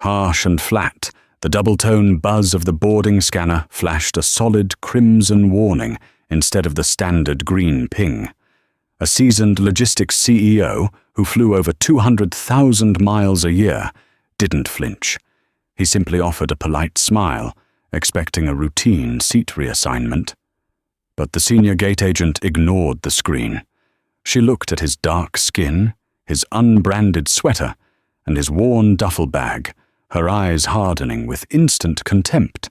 Harsh and flat, the double-tone buzz of the boarding scanner flashed a solid crimson warning instead of the standard green ping. A seasoned logistics CEO who flew over 200,000 miles a year didn't flinch. He simply offered a polite smile, expecting a routine seat reassignment. But the senior gate agent ignored the screen. She looked at his dark skin, his unbranded sweater, and his worn duffel bag, her eyes hardening with instant contempt.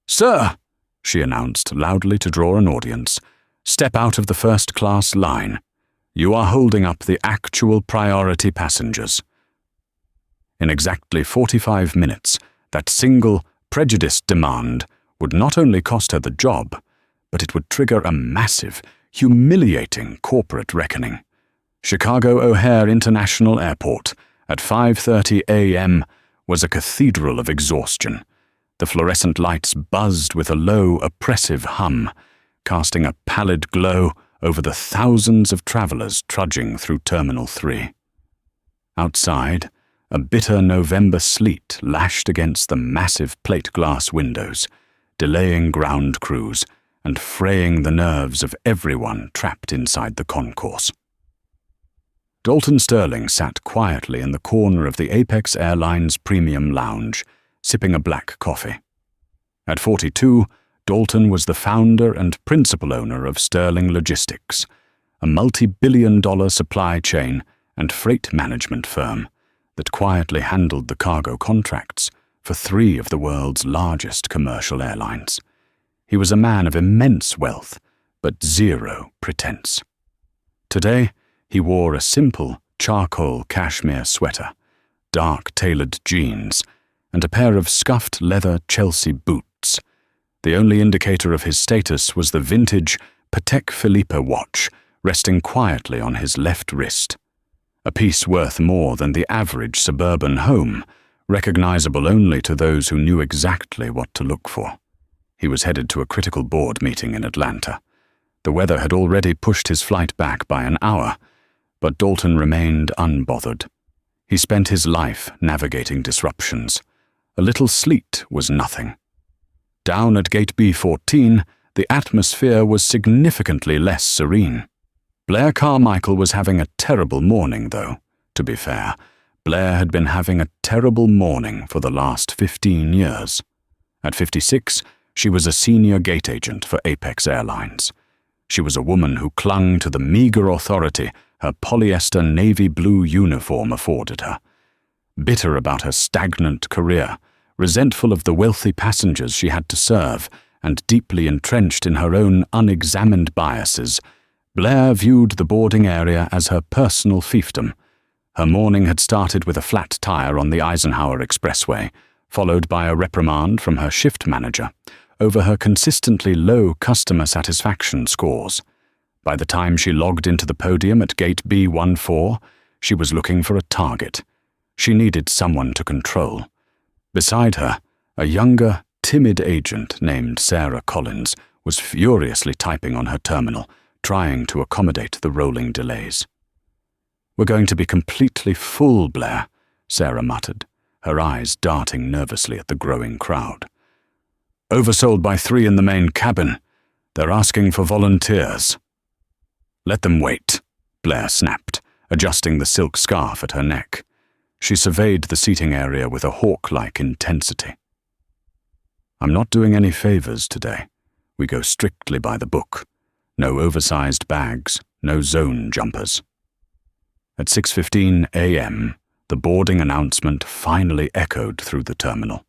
"Sir," she announced loudly to draw an audience, "step out of the first-class line. You are holding up the actual priority passengers." In exactly 45 minutes, that single, prejudiced demand would not only cost her the job, but it would trigger a massive, humiliating corporate reckoning. Chicago O'Hare International Airport, at 5:30 a.m., was a cathedral of exhaustion. The fluorescent lights buzzed with a low, oppressive hum, casting a pallid glow over the thousands of travelers trudging through Terminal 3. Outside, a bitter November sleet lashed against the massive plate glass windows, delaying ground crews and fraying the nerves of everyone trapped inside the concourse. Dalton Sterling sat quietly in the corner of the Apex Airlines Premium Lounge, sipping a black coffee. At 42, Dalton was the founder and principal owner of Sterling Logistics, a multi-billion-dollar supply chain and freight management firm that quietly handled the cargo contracts for 3 of the world's largest commercial airlines. He was a man of immense wealth, but zero pretense. Today, he wore a simple charcoal cashmere sweater, dark tailored jeans, and a pair of scuffed leather Chelsea boots. The only indicator of his status was the vintage Patek Philippe watch resting quietly on his left wrist, a piece worth more than the average suburban home, recognizable only to those who knew exactly what to look for. He was headed to a critical board meeting in Atlanta. The weather had already pushed his flight back by an hour, but Dalton remained unbothered. He spent his life navigating disruptions. A little sleet was nothing. Down at Gate B14, the atmosphere was significantly less serene. Blair Carmichael was having a terrible morning, though. To be fair, Blair had been having a terrible morning for the last 15 years. At 56, she was a senior gate agent for Apex Airlines. She was a woman who clung to the meager authority her polyester navy blue uniform afforded her. Bitter about her stagnant career, resentful of the wealthy passengers she had to serve, and deeply entrenched in her own unexamined biases, Blair viewed the boarding area as her personal fiefdom. Her morning had started with a flat tire on the Eisenhower Expressway, followed by a reprimand from her shift manager over her consistently low customer satisfaction scores. By the time she logged into the podium at Gate B14, she was looking for a target. She needed someone to control. Beside her, a younger, timid agent named Sarah Collins was furiously typing on her terminal, trying to accommodate the rolling delays. "We're going to be completely full, Blair," Sarah muttered, her eyes darting nervously at the growing crowd. "Oversold by 3 in the main cabin. They're asking for volunteers." "Let them wait," Blair snapped, adjusting the silk scarf at her neck. She surveyed the seating area with a hawk-like intensity. "I'm not doing any favors today. We go strictly by the book. No oversized bags, no zone jumpers." At 6:15 a.m., the boarding announcement finally echoed through the terminal.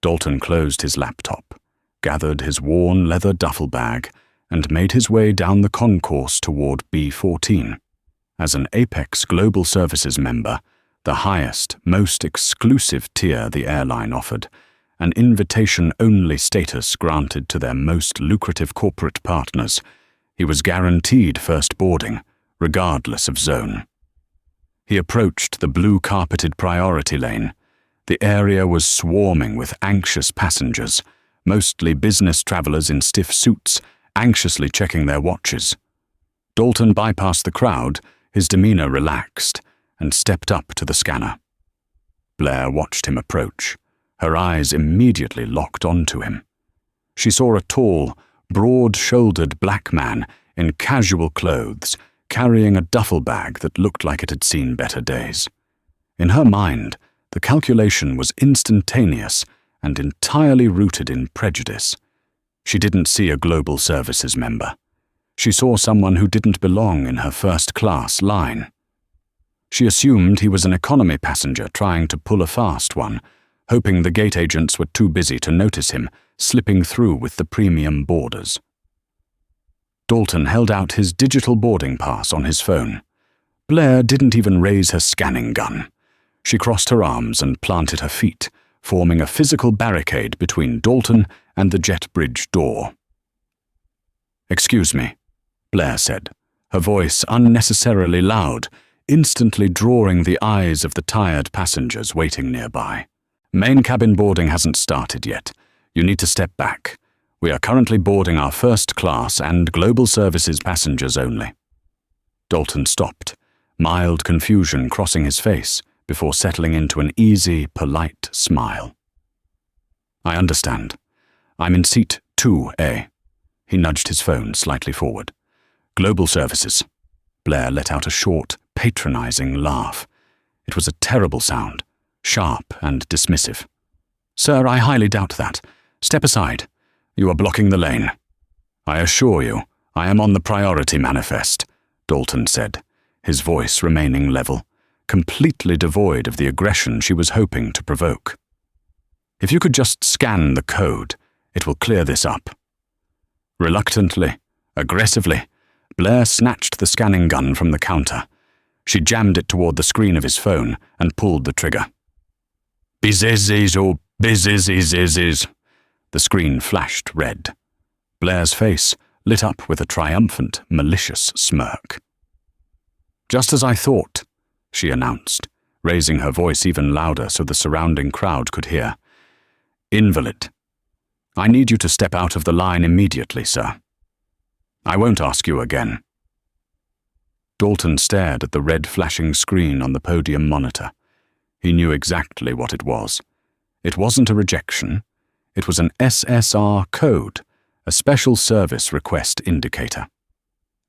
Dalton closed his laptop, gathered his worn leather duffel bag, and made his way down the concourse toward B14. As an Apex Global Services member, the highest, most exclusive tier the airline offered, an invitation-only status granted to their most lucrative corporate partners, he was guaranteed first boarding, regardless of zone. He approached the blue-carpeted priority lane. The area was swarming with anxious passengers, mostly business travelers in stiff suits, anxiously checking their watches. Dalton bypassed the crowd, his demeanor relaxed, and stepped up to the scanner. Blair watched him approach, her eyes immediately locked onto him. She saw a tall, broad-shouldered black man in casual clothes, carrying a duffel bag that looked like it had seen better days. In her mind, the calculation was instantaneous and entirely rooted in prejudice. She didn't see a Global Services member. She saw someone who didn't belong in her first-class line. She assumed he was an economy passenger trying to pull a fast one, hoping the gate agents were too busy to notice him slipping through with the premium boarders. Dalton held out his digital boarding pass on his phone. Blair didn't even raise her scanning gun. She crossed her arms and planted her feet, forming a physical barricade between Dalton and the jet bridge door. "Excuse me," Blair said, her voice unnecessarily loud, instantly drawing the eyes of the tired passengers waiting nearby. "Main cabin boarding hasn't started yet. You need to step back. We are currently boarding our first class and Global Services passengers only." Dalton stopped, mild confusion crossing his face before settling into an easy, polite smile. "I understand. I'm in seat 2A. He nudged his phone slightly forward. "Global Services." Blair let out a short, patronizing laugh. It was a terrible sound, sharp and dismissive. "Sir, I highly doubt that. Step aside. You are blocking the lane." "I assure you, I am on the priority manifest," Dalton said, his voice remaining level, completely devoid of the aggression she was hoping to provoke. "If you could just scan the code, it will clear this up." Reluctantly, aggressively, Blair snatched the scanning gun from the counter. She jammed it toward the screen of his phone and pulled the trigger. "Bizizzies or bizizzies." The screen flashed red. Blair's face lit up with a triumphant, malicious smirk. "Just as I thought," she announced, raising her voice even louder so the surrounding crowd could hear. "Invalid. I need you to step out of the line immediately, sir. I won't ask you again." Dalton stared at the red flashing screen on the podium monitor. He knew exactly what it was. It wasn't a rejection. It was an SSR code, a special service request indicator.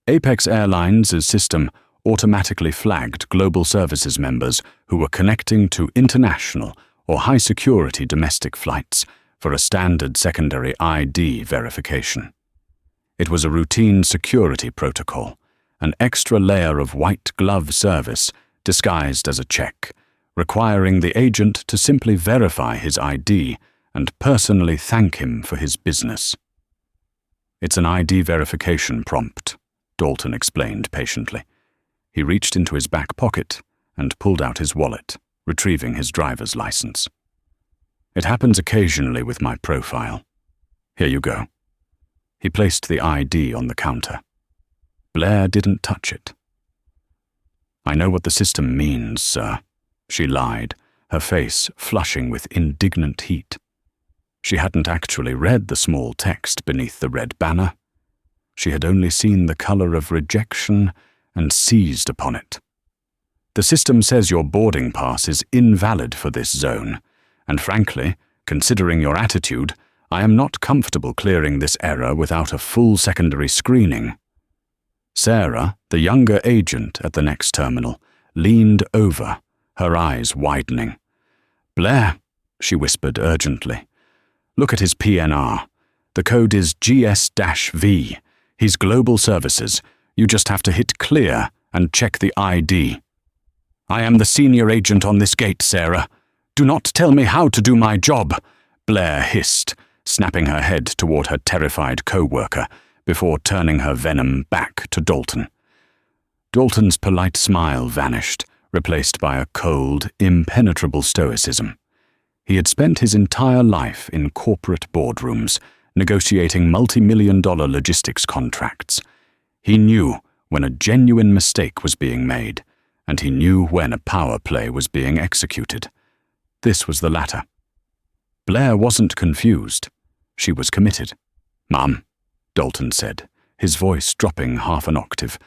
Apex Airlines' system automatically flagged Global Services members who were connecting to international or high-security domestic flights for a standard secondary ID verification. It was a routine security protocol, an extra layer of white glove service disguised as a check, requiring the agent to simply verify his ID and personally thank him for his business. "It's an ID verification prompt," Dalton explained patiently. He reached into his back pocket and pulled out his wallet, retrieving his driver's license. "It happens occasionally with my profile. Here you go." He placed the ID on the counter. Blair didn't touch it. "I know what the system means, sir," she lied, her face flushing with indignant heat. She hadn't actually read the small text beneath the red banner. She had only seen the color of rejection and seized upon it. "The system says your boarding pass is invalid for this zone, and frankly, considering your attitude, I am not comfortable clearing this error without a full secondary screening." Sarah, the younger agent at the next terminal, leaned over, her eyes widening. "Blair," she whispered urgently, "look at his PNR. The code is GS-V. He's Global Services. You just have to hit clear and check the ID." "I am the senior agent on this gate, Sarah. Do not tell me how to do my job," Blair hissed, snapping her head toward her terrified co-worker before turning her venom back to Dalton. Dalton's polite smile vanished, replaced by a cold, impenetrable stoicism. He had spent his entire life in corporate boardrooms, negotiating multi-million-dollar logistics contracts. He knew when a genuine mistake was being made, and he knew when a power play was being executed. This was the latter. Blair wasn't confused. She was committed. "Mum," Dalton said, his voice dropping half an octave,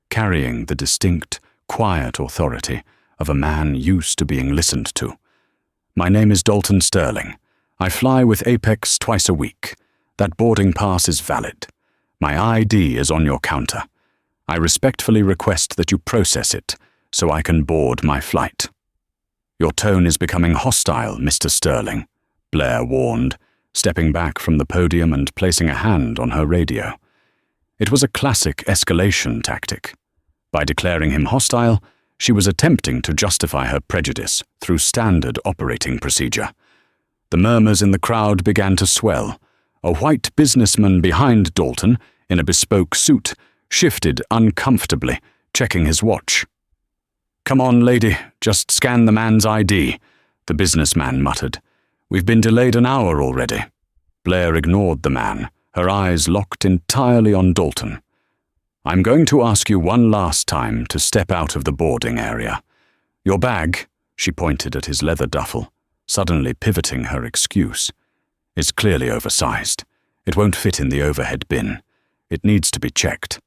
carrying the distinct, quiet authority of a man used to being listened to. My name is Dalton Sterling. I fly with Apex twice a week. That boarding pass is valid. My ID is on your counter. I respectfully request that you process it so I can board my flight." "Your tone is becoming hostile, Mr. Sterling," Blair warned, stepping back from the podium and placing a hand on her radio. It was a classic escalation tactic. By declaring him hostile, she was attempting to justify her prejudice through standard operating procedure. The murmurs in the crowd began to swell. A white businessman behind Dalton, in a bespoke suit, shifted uncomfortably, checking his watch. "Come on, lady, just scan the man's ID," the businessman muttered. "We've been delayed an hour already." Blair ignored the man, her eyes locked entirely on Dalton. "I'm going to ask you one last time to step out of the boarding area. Your bag," she pointed at his leather duffel, suddenly pivoting her excuse, "is clearly oversized. It won't fit in the overhead bin. It needs to be checked.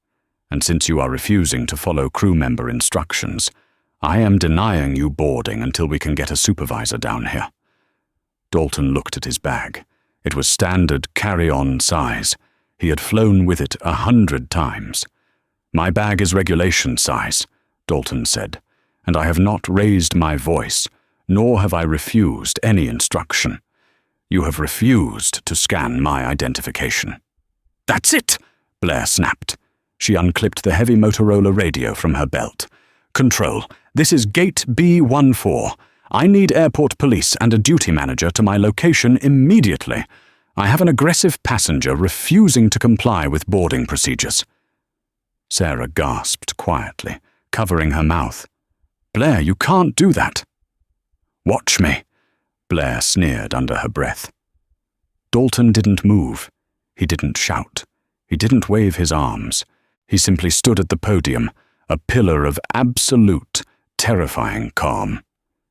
And since you are refusing to follow crew member instructions, I am denying you boarding until we can get a supervisor down here." Dalton looked at his bag. It was standard carry-on size. He had flown with it 100 times. "My bag is regulation size," Dalton said, "and I have not raised my voice, nor have I refused any instruction. You have refused to scan my identification." "That's it!" Blair snapped. She unclipped the heavy Motorola radio from her belt. "Control, this is Gate B14. I need airport police and a duty manager to my location immediately. I have an aggressive passenger refusing to comply with boarding procedures." Sarah gasped quietly, covering her mouth. "Blair, you can't do that." "Watch me," Blair sneered under her breath. Dalton didn't move. He didn't shout. He didn't wave his arms. He simply stood at the podium, a pillar of absolute, terrifying calm.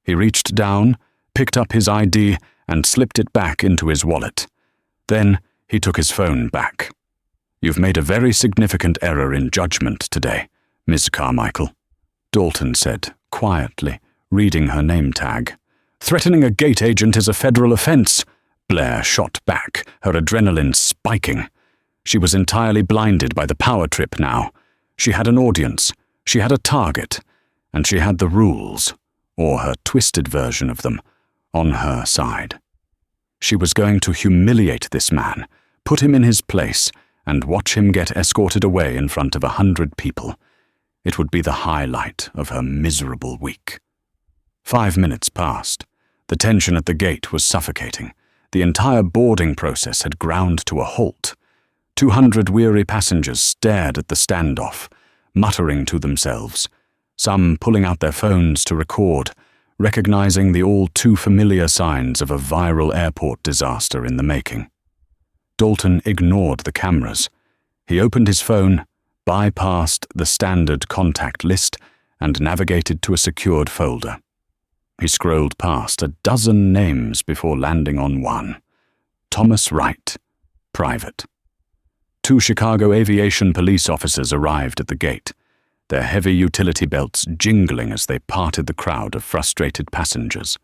He reached down, picked up his ID, and slipped it back into his wallet. Then he took his phone back. "You've made a very significant error in judgment today, Ms. Carmichael," Dalton said, quietly, reading her name tag. "Threatening a gate agent is a federal offense," Blair shot back, her adrenaline spiking. She was entirely blinded by the power trip now. She had an audience, she had a target, and she had the rules, or her twisted version of them, on her side. She was going to humiliate this man, put him in his place, and watch him get escorted away in front of 100 people. It would be the highlight of her miserable week. 5 minutes passed. The tension at the gate was suffocating. The entire boarding process had ground to a halt. 200 weary passengers stared at the standoff, muttering to themselves, some pulling out their phones to record, recognizing the all-too-familiar signs of a viral airport disaster in the making. Dalton ignored the cameras. He opened his phone, bypassed the standard contact list, and navigated to a secured folder. He scrolled past a dozen names before landing on one. Thomas Wright, private. 2 Chicago aviation police officers arrived at the gate, their heavy utility belts jingling as they parted the crowd of frustrated passengers.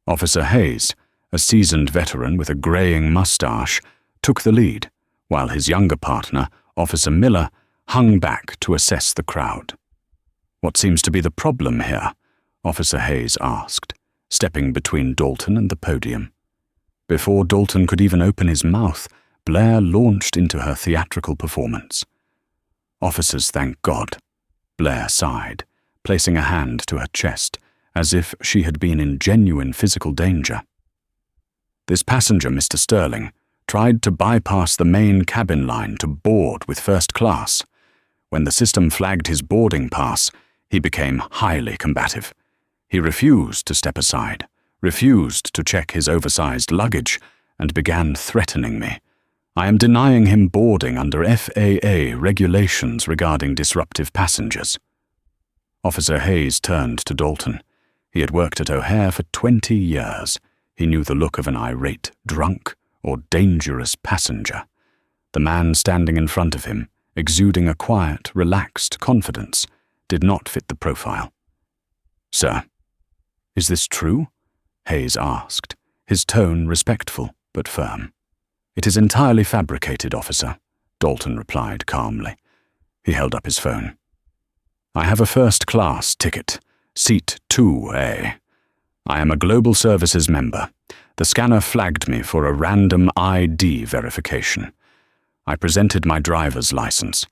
Officer Hayes, a seasoned veteran with a graying mustache, took the lead, while his younger partner, Officer Miller, hung back to assess the crowd. "What seems to be the problem here?" Officer Hayes asked, stepping between Dalton and the podium. Before Dalton could even open his mouth, Blair launched into her theatrical performance. "Officers, thank God," Blair sighed, placing a hand to her chest, as if she had been in genuine physical danger. "This passenger, Mr. Sterling, tried to bypass the main cabin line to board with first class. When the system flagged his boarding pass, he became highly combative. He refused to step aside, refused to check his oversized luggage, and began threatening me. I am denying him boarding under FAA regulations regarding disruptive passengers." Officer Hayes turned to Dalton. He had worked at O'Hare for 20 years. He knew the look of an irate, drunk, or dangerous passenger. The man standing in front of him, exuding a quiet, relaxed confidence, did not fit the profile. "Sir, is this true?" Hayes asked, his tone respectful but firm. "It is entirely fabricated, officer," Dalton replied calmly. He held up his phone. "I have a first-class ticket, seat 2A. I am a Global Services member. The scanner flagged me for a random ID verification. I presented my driver's license.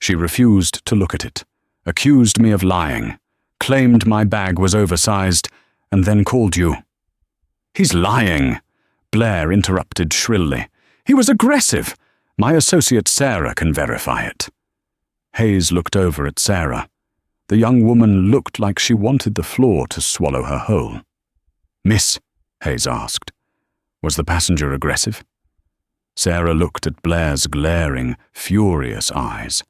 She refused to look at it, accused me of lying, claimed my bag was oversized, and then called you." "He's lying," Blair interrupted shrilly. "He was aggressive. My associate Sarah can verify it." Hayes looked over at Sarah. The young woman looked like she wanted the floor to swallow her whole. "Miss," Hayes asked, "was the passenger aggressive?" Sarah looked at Blair's glaring, furious eyes,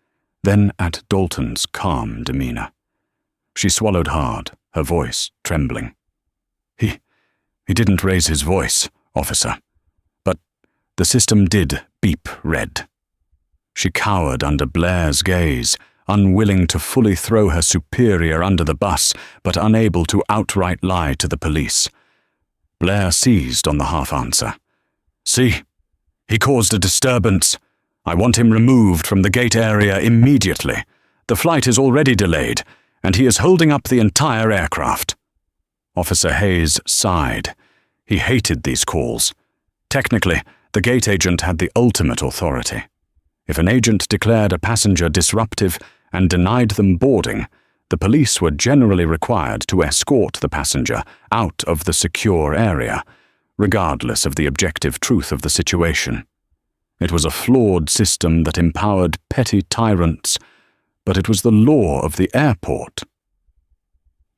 then at Dalton's calm demeanor. She swallowed hard, her voice trembling. He didn't raise his voice, officer, but the system did beep red." She cowered under Blair's gaze, unwilling to fully throw her superior under the bus, but unable to outright lie to the police. Blair seized on the half-answer. "See, he caused a disturbance. I want him removed from the gate area immediately. The flight is already delayed, and he is holding up the entire aircraft." Officer Hayes sighed. He hated these calls. Technically, the gate agent had the ultimate authority. If an agent declared a passenger disruptive and denied them boarding, the police were generally required to escort the passenger out of the secure area, regardless of the objective truth of the situation. It was a flawed system that empowered petty tyrants, but it was the law of the airport.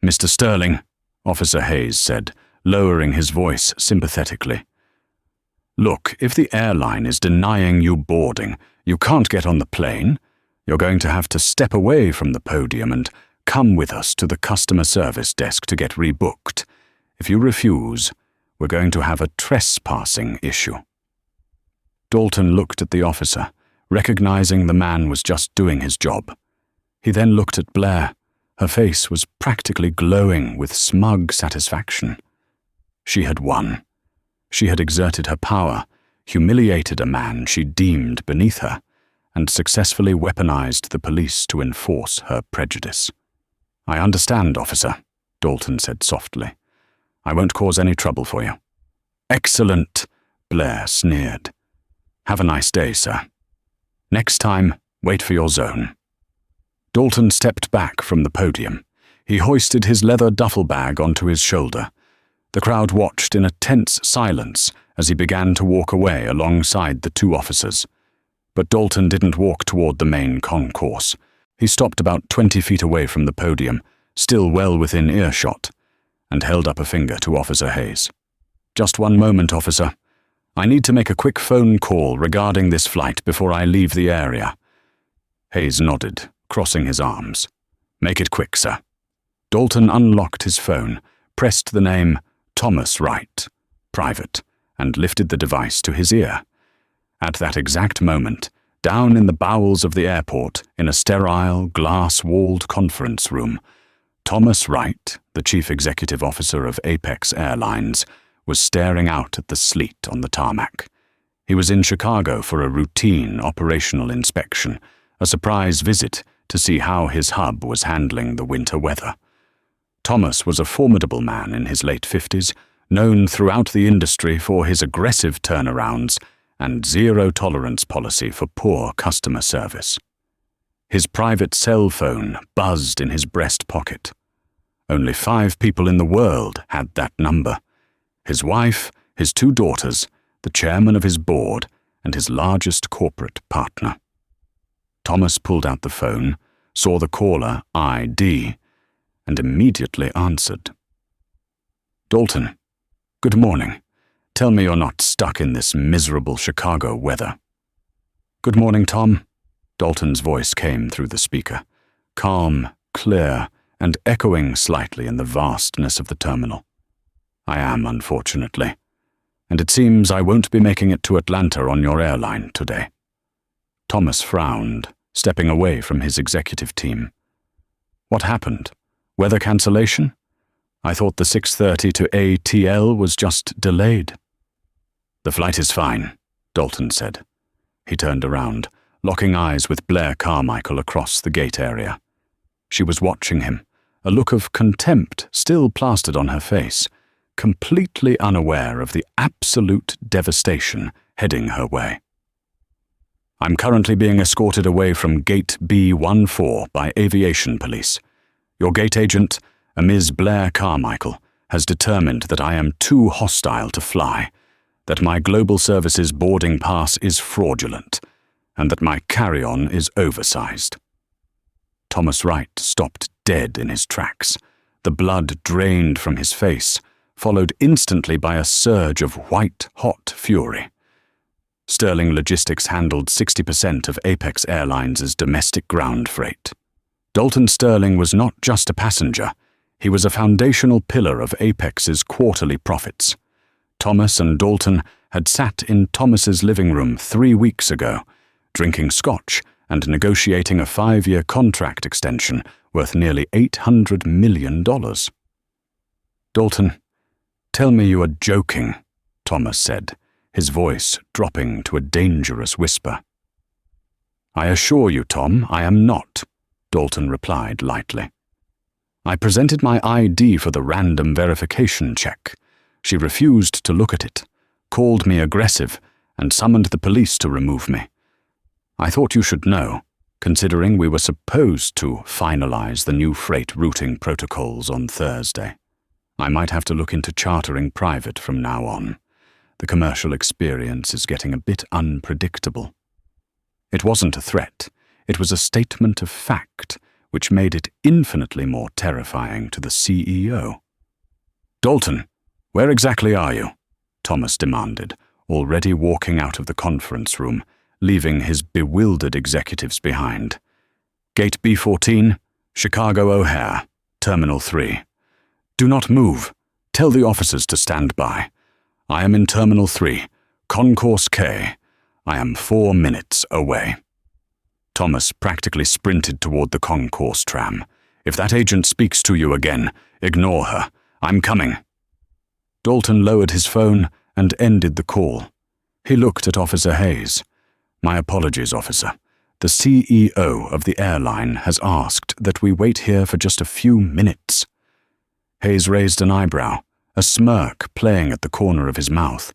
"Mr. Sterling," Officer Hayes said, lowering his voice sympathetically. "Look, if the airline is denying you boarding, you can't get on the plane. You're going to have to step away from the podium and come with us to the customer service desk to get rebooked. If you refuse, we're going to have a trespassing issue." Dalton looked at the officer, recognizing the man was just doing his job. He then looked at Blair. Her face was practically glowing with smug satisfaction. She had won. She had exerted her power, humiliated a man she deemed beneath her, and successfully weaponized the police to enforce her prejudice. "I understand, officer," Dalton said softly. "I won't cause any trouble for you." "Excellent," Blair sneered. "Have a nice day, sir. Next time, wait for your zone." Dalton stepped back from the podium. He hoisted his leather duffel bag onto his shoulder. The crowd watched in a tense silence as he began to walk away alongside the two officers. But Dalton didn't walk toward the main concourse. He stopped about 20 feet away from the podium, still well within earshot, and held up a finger to Officer Hayes. "Just one moment, officer. I need to make a quick phone call regarding this flight before I leave the area." Hayes nodded, crossing his arms. "Make it quick, sir." Dalton unlocked his phone, pressed the name Thomas Wright, private, and lifted the device to his ear. At that exact moment, down in the bowels of the airport, in a sterile, glass-walled conference room, Thomas Wright, the chief executive officer of Apex Airlines, was staring out at the sleet on the tarmac. He was in Chicago for a routine operational inspection, a surprise visit to see how his hub was handling the winter weather. Thomas was a formidable man in his late 50s, known throughout the industry for his aggressive turnarounds and zero-tolerance policy for poor customer service. His private cell phone buzzed in his breast pocket. Only 5 people in the world had that number: his wife, his 2 daughters, the chairman of his board, and his largest corporate partner. Thomas pulled out the phone, saw the caller ID, and immediately answered. "Dalton, good morning. Tell me you're not stuck in this miserable Chicago weather." "Good morning, Tom." Dalton's voice came through the speaker, calm, clear, and echoing slightly in the vastness of the terminal. "I am, unfortunately, and it seems I won't be making it to Atlanta on your airline today." Thomas frowned, stepping away from his executive team. "What happened? Weather cancellation? I thought the 6:30 to ATL was just delayed." "The flight is fine," Dalton said. He turned around, locking eyes with Blair Carmichael across the gate area. She was watching him, a look of contempt still plastered on her face, completely unaware of the absolute devastation heading her way. "I'm currently being escorted away from Gate B14 by aviation police. Your gate agent, a Ms. Blair Carmichael, has determined that I am too hostile to fly, that my Global Services boarding pass is fraudulent, and that my carry-on is oversized." Thomas Wright stopped dead in his tracks, the blood drained from his face, followed instantly by a surge of white-hot fury. Sterling Logistics handled 60% of Apex Airlines' domestic ground freight. Dalton Sterling was not just a passenger, he was a foundational pillar of Apex's quarterly profits. Thomas and Dalton had sat in Thomas's living room 3 weeks ago, drinking scotch and negotiating a 5-year contract extension worth nearly $800 million. "Dalton, tell me you are joking," Thomas said, his voice dropping to a dangerous whisper. "I assure you, Tom, I am not," Dalton replied lightly. "I presented my ID for the random verification check. She refused to look at it, called me aggressive, and summoned the police to remove me. I thought you should know, considering we were supposed to finalize the new freight routing protocols on Thursday. I might have to look into chartering private from now on. The commercial experience is getting a bit unpredictable." It wasn't a threat. It was a statement of fact, which made it infinitely more terrifying to the CEO. "Dalton, where exactly are you?" Thomas demanded, already walking out of the conference room, leaving his bewildered executives behind. "Gate B14, Chicago O'Hare, Terminal 3. Do not move. Tell the officers to stand by. I am in Terminal 3, Concourse K. I am 4 minutes away." Thomas practically sprinted toward the concourse tram. "If that agent speaks to you again, ignore her. I'm coming." Dalton lowered his phone and ended the call. He looked at Officer Hayes. "My apologies, officer. The CEO of the airline has asked that we wait here for just a few minutes." Hayes raised an eyebrow, a smirk playing at the corner of his mouth.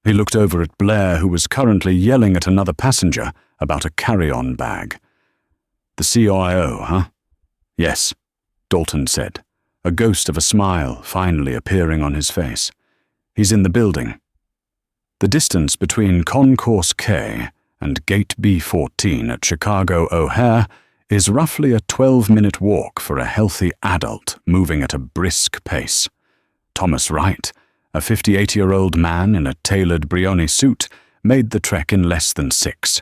He looked over at Blair, who was currently yelling at another passenger about a carry-on bag. "The CIO, huh?" "Yes," Dalton said, a ghost of a smile finally appearing on his face. "He's in the building." The distance between Concourse K and Gate B14 at Chicago O'Hare is roughly a 12-minute walk for a healthy adult moving at a brisk pace. Thomas Wright, a 58-year-old man in a tailored Brioni suit, made the trek in less than 6.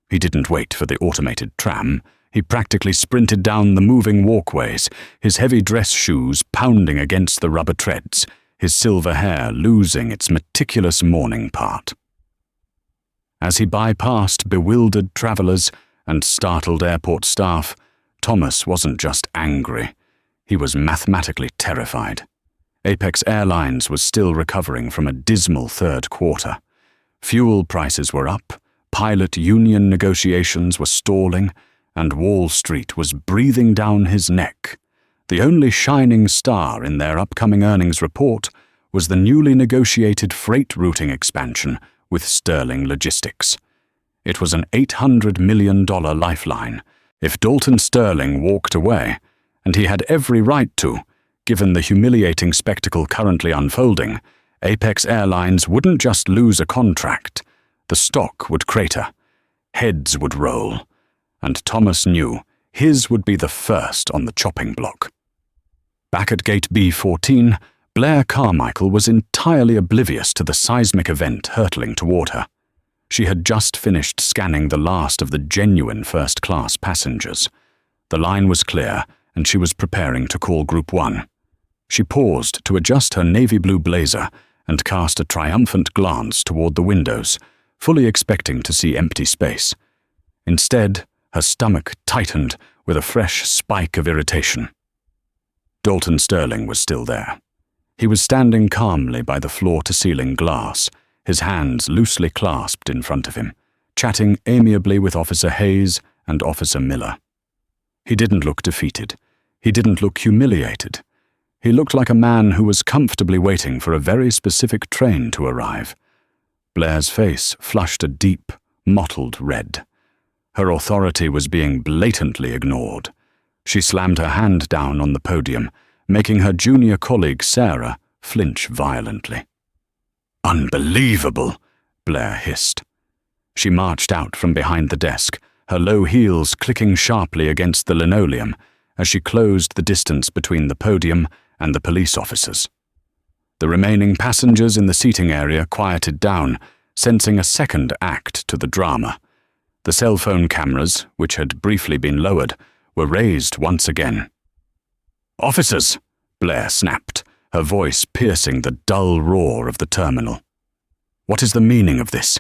He didn't wait for the automated tram. He practically sprinted down the moving walkways, his heavy dress shoes pounding against the rubber treads, his silver hair losing its meticulous morning part. As he bypassed bewildered travelers and startled airport staff, Thomas wasn't just angry. He was mathematically terrified. Apex Airlines was still recovering from a dismal third quarter. Fuel prices were up, pilot union negotiations were stalling, and Wall Street was breathing down his neck. The only shining star in their upcoming earnings report was the newly negotiated freight routing expansion with Sterling Logistics. It was an $800 million lifeline. If Dalton Sterling walked away, and he had every right to, given the humiliating spectacle currently unfolding, Apex Airlines wouldn't just lose a contract. The stock would crater. Heads would roll. And Thomas knew his would be the first on the chopping block. Back at Gate B14, Blair Carmichael was entirely oblivious to the seismic event hurtling toward her. She had just finished scanning the last of the genuine first-class passengers. The line was clear, and she was preparing to call Group 1. She paused to adjust her navy blue blazer and cast a triumphant glance toward the windows, fully expecting to see empty space. Instead, her stomach tightened with a fresh spike of irritation. Dalton Sterling was still there. He was standing calmly by the floor-to-ceiling glass, his hands loosely clasped in front of him, chatting amiably with Officer Hayes and Officer Miller. He didn't look defeated. He didn't look humiliated. He looked like a man who was comfortably waiting for a very specific train to arrive. Blair's face flushed a deep, mottled red. Her authority was being blatantly ignored. She slammed her hand down on the podium, making her junior colleague Sarah flinch violently. "Unbelievable," Blair hissed. She marched out from behind the desk, her low heels clicking sharply against the linoleum as she closed the distance between the podium and the police officers. The remaining passengers in the seating area quieted down, sensing a second act to the drama. The cell phone cameras, which had briefly been lowered, were raised once again. "Officers!" Blair snapped, her voice piercing the dull roar of the terminal. "What is the meaning of this?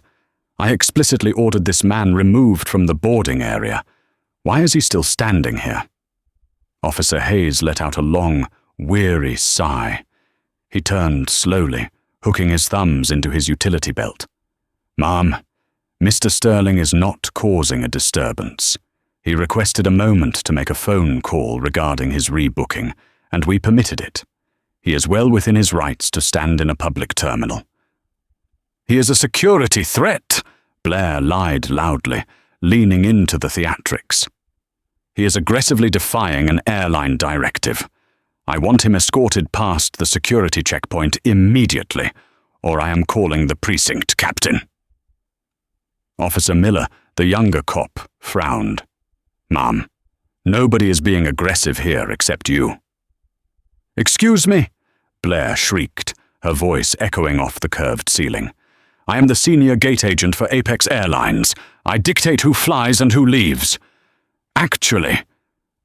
I explicitly ordered this man removed from the boarding area. Why is he still standing here?" Officer Hayes let out a long, weary sigh. He turned slowly, hooking his thumbs into his utility belt. "Ma'am, Mr. Sterling is not causing a disturbance. He requested a moment to make a phone call regarding his rebooking, and we permitted it. He is well within his rights to stand in a public terminal." "He is a security threat," Blair lied loudly, leaning into the theatrics. "He is aggressively defying an airline directive. I want him escorted past the security checkpoint immediately, or I am calling the precinct captain." Officer Miller, the younger cop, frowned. "Ma'am, nobody is being aggressive here except you." "Excuse me," Blair shrieked, her voice echoing off the curved ceiling. "I am the senior gate agent for Apex Airlines. I dictate who flies and who leaves." "Actually,"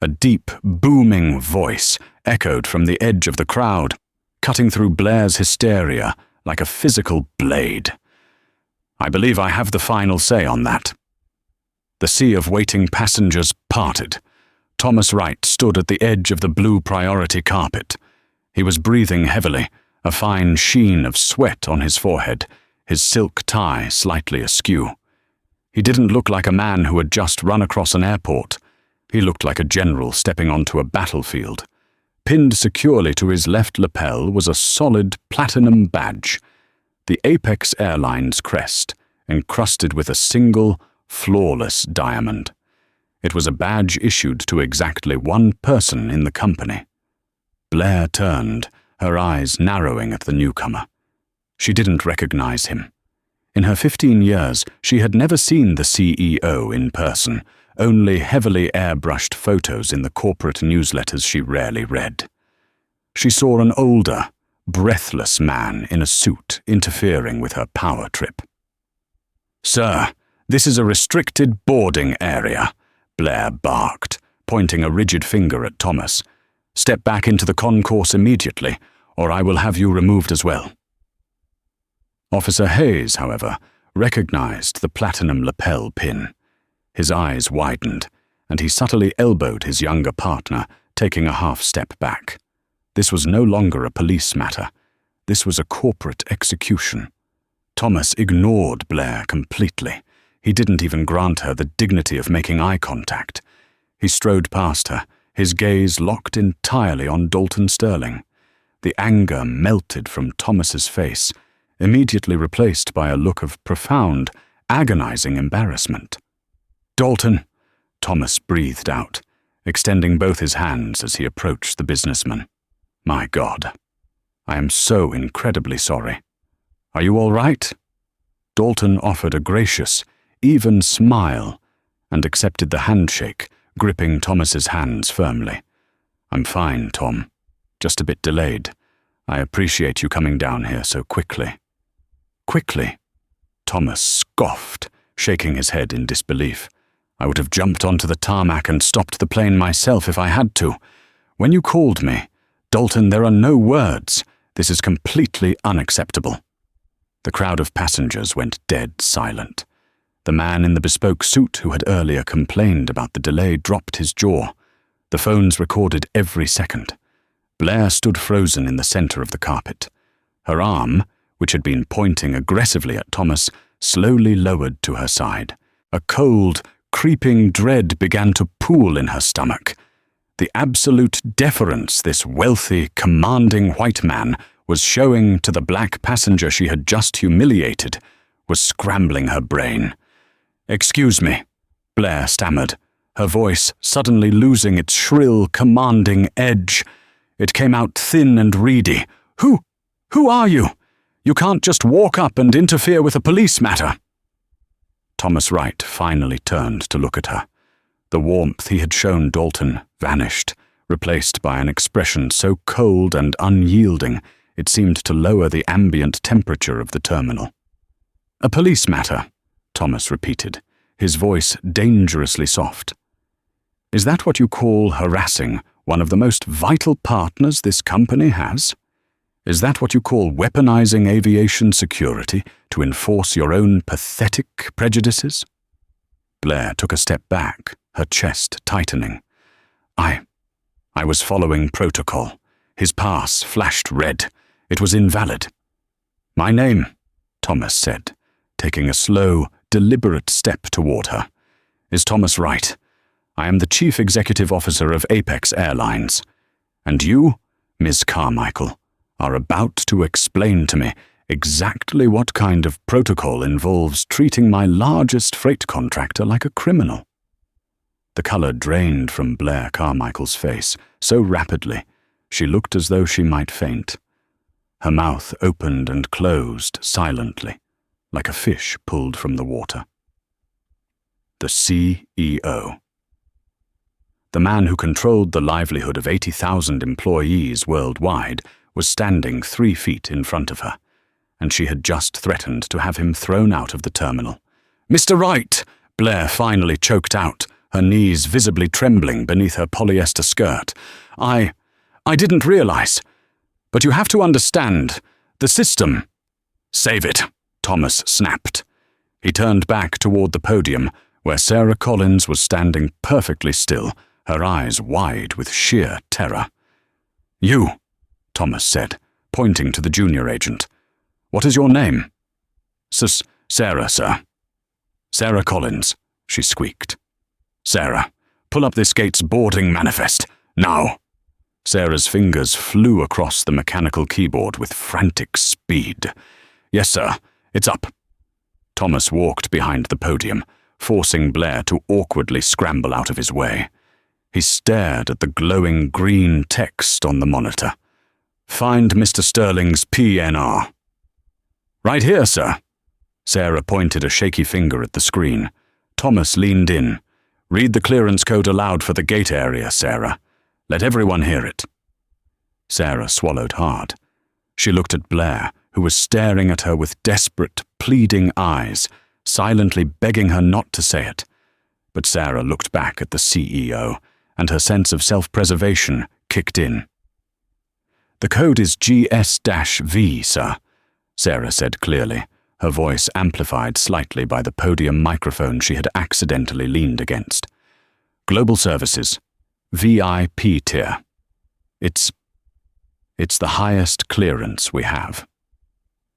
a deep, booming voice echoed from the edge of the crowd, cutting through Blair's hysteria like a physical blade. "I believe I have the final say on that." The sea of waiting passengers parted. Thomas Wright stood at the edge of the blue priority carpet. He was breathing heavily, a fine sheen of sweat on his forehead, his silk tie slightly askew. He didn't look like a man who had just run across an airport. He looked like a general stepping onto a battlefield. Pinned securely to his left lapel was a solid platinum badge, the Apex Airlines crest, encrusted with a single, flawless diamond. It was a badge issued to exactly one person in the company. Blair turned, her eyes narrowing at the newcomer. She didn't recognize him. In her 15 years, she had never seen the CEO in person, only heavily airbrushed photos in the corporate newsletters she rarely read. She saw an older, breathless man in a suit interfering with her power trip. "Sir, this is a restricted boarding area," Blair barked, pointing a rigid finger at Thomas. "Step back into the concourse immediately, or I will have you removed as well." Officer Hayes, however, recognized the platinum lapel pin. His eyes widened, and he subtly elbowed his younger partner, taking a half-step back. This was no longer a police matter. This was a corporate execution. Thomas ignored Blair completely. He didn't even grant her the dignity of making eye contact. He strode past her, his gaze locked entirely on Dalton Sterling. The anger melted from Thomas's face, immediately replaced by a look of profound, agonizing embarrassment. "Dalton," Thomas breathed out, extending both his hands as he approached the businessman. "My God, I am so incredibly sorry. Are you all right?" Dalton offered a gracious, even smile and accepted the handshake, gripping Thomas's hands firmly. "I'm fine, Tom. Just a bit delayed. I appreciate you coming down here so quickly." "Quickly?" Thomas scoffed, shaking his head in disbelief. "I would have jumped onto the tarmac and stopped the plane myself if I had to. When you called me, Dalton, there are no words. This is completely unacceptable." The crowd of passengers went dead silent. The man in the bespoke suit who had earlier complained about the delay dropped his jaw. The phones recorded every second. Blair stood frozen in the center of the carpet. Her arm, which had been pointing aggressively at Thomas, slowly lowered to her side. A cold, creeping dread began to pool in her stomach. The absolute deference this wealthy, commanding white man was showing to the black passenger she had just humiliated was scrambling her brain. "Excuse me," Blair stammered, her voice suddenly losing its shrill, commanding edge. It came out thin and reedy. Who are you? You can't just walk up and interfere with a police matter." Thomas Wright finally turned to look at her. The warmth he had shown Dalton vanished, replaced by an expression so cold and unyielding it seemed to lower the ambient temperature of the terminal. "A police matter," Thomas repeated, his voice dangerously soft. "Is that what you call harassing one of the most vital partners this company has? Is that what you call weaponizing aviation security to enforce your own pathetic prejudices?" Blair took a step back, her chest tightening. I was following protocol. His pass flashed red. It was invalid. "My name," Thomas said, taking a slow, deliberate step toward her, "is Thomas Wright. I am the Chief Executive Officer of Apex Airlines. And you, Ms. Carmichael, are about to explain to me exactly what kind of protocol involves treating my largest freight contractor like a criminal." The color drained from Blair Carmichael's face so rapidly she looked as though she might faint. Her mouth opened and closed silently, like a fish pulled from the water. The CEO. The man who controlled the livelihood of 80,000 employees worldwide was standing 3 feet in front of her, and she had just threatened to have him thrown out of the terminal. "Mr. Wright," Blair finally choked out, her knees visibly trembling beneath her polyester skirt. I didn't realize. But you have to understand, the system." "Save it," Thomas snapped. He turned back toward the podium, where Sarah Collins was standing perfectly still, her eyes wide with sheer terror. "You," Thomas said, pointing to the junior agent. "What is your name?" Sarah, sir." "Sarah Collins," she squeaked. "Sarah, pull up this gate's boarding manifest, now." Sarah's fingers flew across the mechanical keyboard with frantic speed. "Yes, sir, it's up." Thomas walked behind the podium, forcing Blair to awkwardly scramble out of his way. He stared at the glowing green text on the monitor. "Find Mr. Sterling's PNR." "Right here, sir." Sarah pointed a shaky finger at the screen. Thomas leaned in. "Read the clearance code aloud for the gate area, Sarah. Let everyone hear it." Sarah swallowed hard. She looked at Blair, who was staring at her with desperate, pleading eyes, silently begging her not to say it. But Sarah looked back at the CEO, and her sense of self-preservation kicked in. "The code is GS-V, sir," Sarah said clearly, her voice amplified slightly by the podium microphone she had accidentally leaned against. "Global Services, VIP tier. It's the highest clearance we have."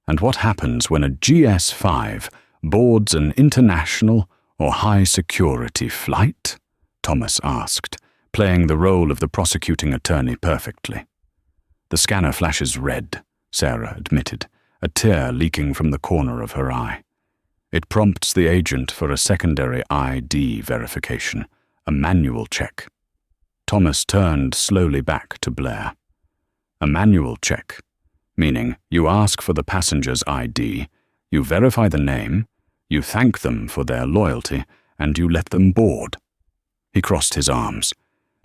"And what happens when a GS-5 boards an international or high-security flight?" Thomas asked, playing the role of the prosecuting attorney perfectly. "The scanner flashes red," Sarah admitted, a tear leaking from the corner of her eye. "It prompts the agent for a secondary ID verification, a manual check." Thomas turned slowly back to Blair. "A manual check, meaning you ask for the passenger's ID, you verify the name, you thank them for their loyalty, and you let them board." He crossed his arms.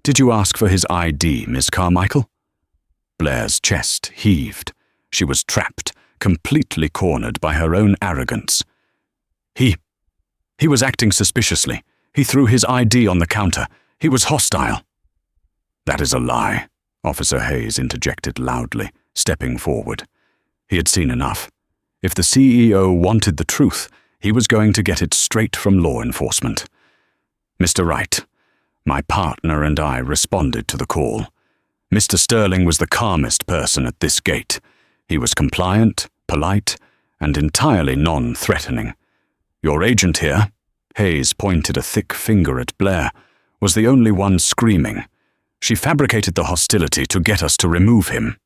"Did you ask for his ID, Miss Carmichael?" Blair's chest heaved. She was trapped, completely cornered by her own arrogance. He was acting suspiciously. He threw his ID on the counter. He was hostile." "That is a lie," Officer Hayes interjected loudly, stepping forward. He had seen enough. If the CEO wanted the truth, he was going to get it straight from law enforcement. "Mr. Wright, my partner and I responded to the call. Mr. Sterling was the calmest person at this gate. He was compliant, polite, and entirely non-threatening. Your agent here, Hayes pointed a thick finger at Blair, was the only one screaming. She fabricated the hostility to get us to remove him.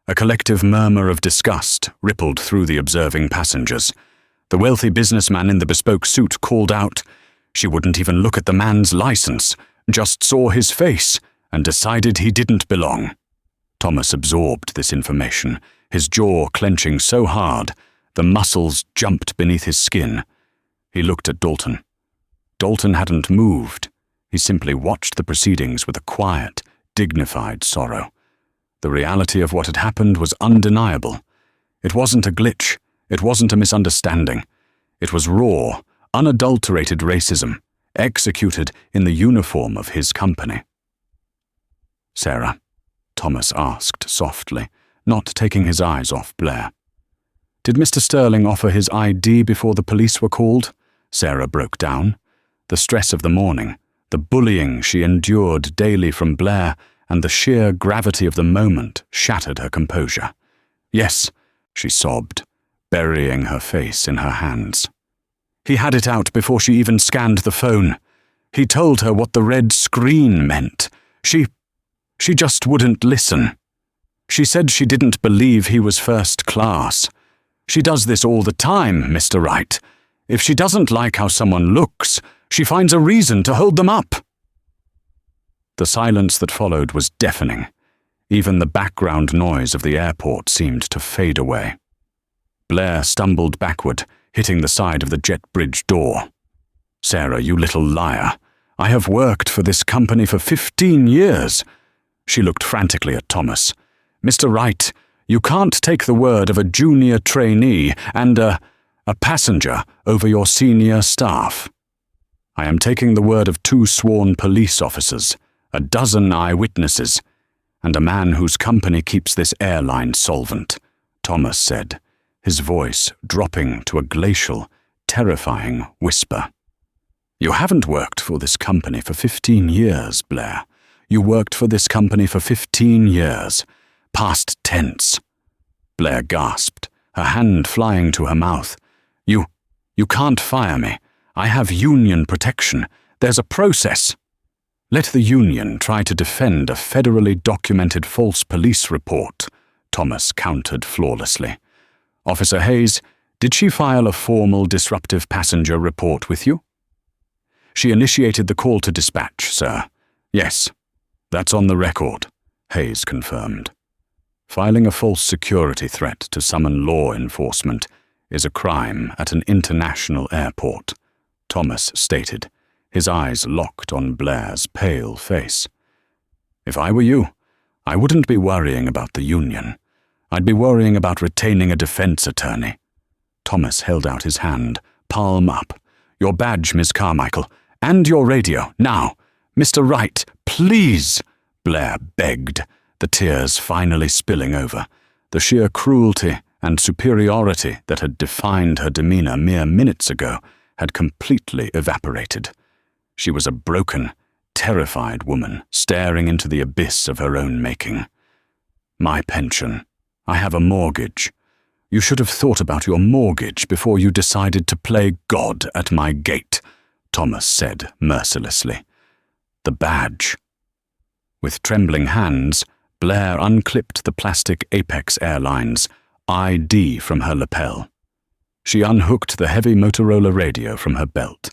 A collective murmur of disgust rippled through the observing passengers. The wealthy businessman in the bespoke suit called out. She wouldn't even look at the man's license, just saw his face, and decided he didn't belong. Thomas absorbed this information, his jaw clenching so hard, the muscles jumped beneath his skin. He looked at Dalton. Dalton hadn't moved. He simply watched the proceedings with a quiet, dignified sorrow. The reality of what had happened was undeniable. It wasn't a glitch. It wasn't a misunderstanding. It was raw, unadulterated racism, executed in the uniform of his company. "Sarah," Thomas asked softly, not taking his eyes off Blair. "Did Mr. Sterling offer his ID before the police were called?" Sarah broke down. The stress of the morning, the bullying she endured daily from Blair, and the sheer gravity of the moment shattered her composure. "Yes," she sobbed, burying her face in her hands. "He had it out before she even scanned the phone. He told her what the red screen meant. She just wouldn't listen. She said she didn't believe he was first class. She does this all the time, Mr. Wright. If she doesn't like how someone looks, she finds a reason to hold them up." The silence that followed was deafening. Even the background noise of the airport seemed to fade away. Blair stumbled backward, hitting the side of the jet bridge door. "Sarah, you little liar. I have worked for this company for 15 years. She looked frantically at Thomas. "Mr. Wright, you can't take the word of a junior trainee and a passenger over your senior staff. I am taking the word of 2 sworn police officers, a dozen eyewitnesses, and a man whose company keeps this airline solvent," Thomas said, his voice dropping to a glacial, terrifying whisper. "You haven't worked for this company for 15 years, Blair. You worked for this company for 15 years. Past tense." Blair gasped, her hand flying to her mouth. You can't fire me. I have union protection. There's a process." "Let the union try to defend a federally documented false police report," Thomas countered flawlessly. "Officer Hayes, did she file a formal disruptive passenger report with you?" "She initiated the call to dispatch, sir." "Yes, that's on the record," Hayes confirmed. "Filing a false security threat to summon law enforcement is a crime at an international airport," Thomas stated, his eyes locked on Blair's pale face. "If I were you, I wouldn't be worrying about the union. I'd be worrying about retaining a defense attorney." Thomas held out his hand, palm up. "Your badge, Miss Carmichael, and your radio, now. Mr. Wright, please," Blair begged, the tears finally spilling over. The sheer cruelty and superiority that had defined her demeanor mere minutes ago had completely evaporated. She was a broken, terrified woman staring into the abyss of her own making. "My pension. I have a mortgage. You should have thought about your mortgage before you decided to play God at my gate," Thomas said mercilessly. "The badge." With trembling hands, Blair unclipped the plastic Apex Airlines ID from her lapel. She unhooked the heavy Motorola radio from her belt.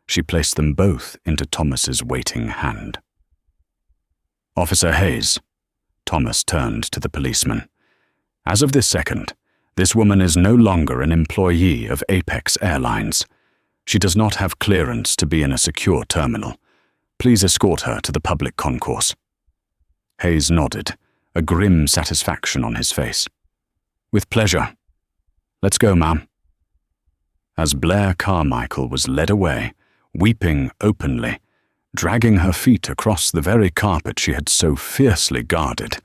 She placed them both into Thomas's waiting hand. "Officer Hayes," Thomas turned to the policeman. "As of this second, this woman is no longer an employee of Apex Airlines. She does not have clearance to be in a secure terminal. Please escort her to the public concourse." Hayes nodded, a grim satisfaction on his face. "With pleasure. Let's go, ma'am." As Blair Carmichael was led away, weeping openly, dragging her feet across the very carpet she had so fiercely guarded,